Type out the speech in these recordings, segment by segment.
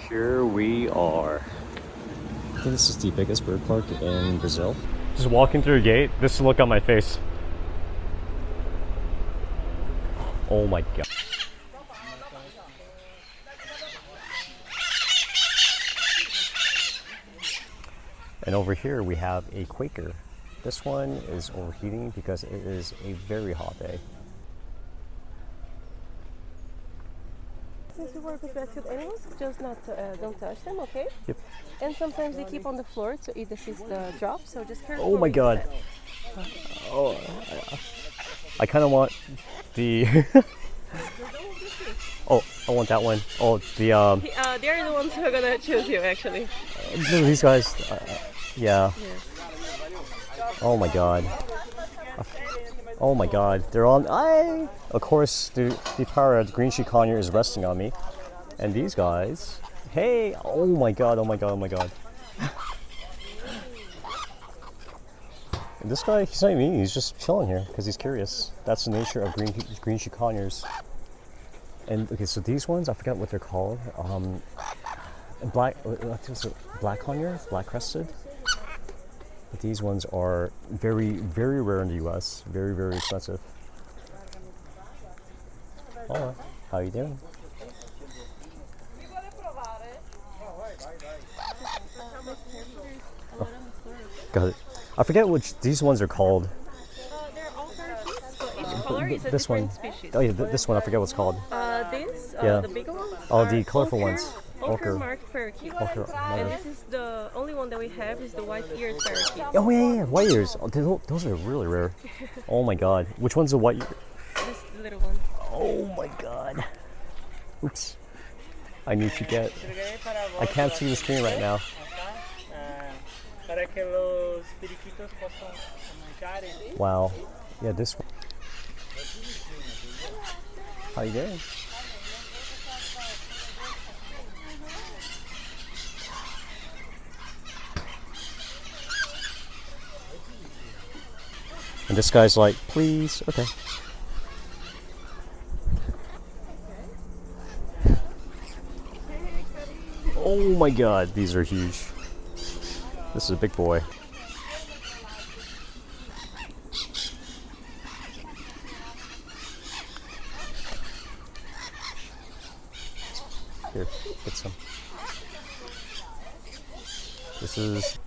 Here we are. I think this is the biggest bird park in Brazil. Just walking through a gate, this look on my face. Oh my god. And over here we have a Quaker. This one is overheating because it is a very hot day. Since we work with rescued animals, just not don't touch them, okay? Yep. And sometimes they keep on the floor to eat the drop, so just careful. Oh my god. Oh, I kind of want the. Oh, I want that one. Oh, the they're the ones who are gonna choose you, actually. these guys. Yeah. Yes. Oh my god. Oh my god. They're on. Of course, the parrot, green sheep conure, is resting on me, and these guys. Hey. Oh my god. Oh my god. Oh my god. And this guy, he's not even eating. He's just chilling here because he's curious. That's the nature of green sheep conures. And okay, so these ones, I forget what they're called. Black conure, black crested. But these ones are very, very rare in the U.S. Very, very expensive. Oh, how you doing? Oh, got it. I forget which these ones are called. They're all parakeets, so each color is a This one. different species. Oh yeah, this one I forget what's called. Yeah. The bigger ones. Oh, the are colorful ochre- ones. Ochre marked parakeet. Ochre, And this is the only one that we have is the white-eared parakeet. Oh yeah, white ears. Oh, those are really rare. Oh my god. Which one's the white ear? This little one. Oh my god. Oops. I need to get. I can't see the screen right now. Wow. Yeah, this one. How you doing? And this guy's like, please, okay. Oh my god, these are huge. This is a big boy. Here, get some. This is.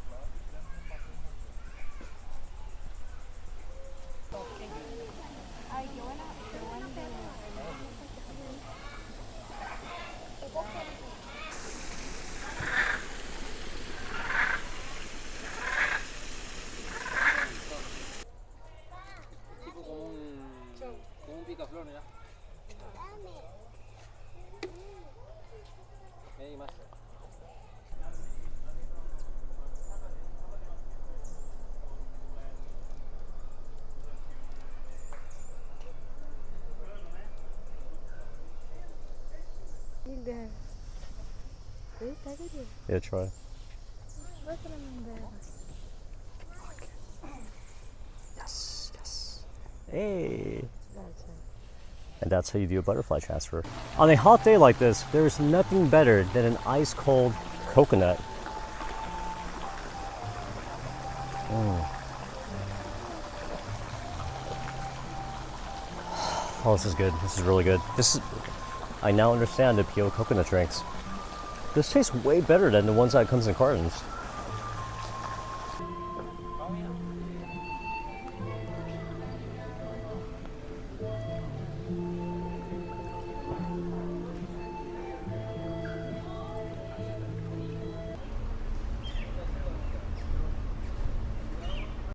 Yeah, try. Yes, yes. Hey. And that's how you do a butterfly transfer. On a hot day like this, there's nothing better than an ice cold coconut. Oh, this is good. This is really good. I now understand the Pio coconut drinks. This tastes way better than the ones that comes in cartons.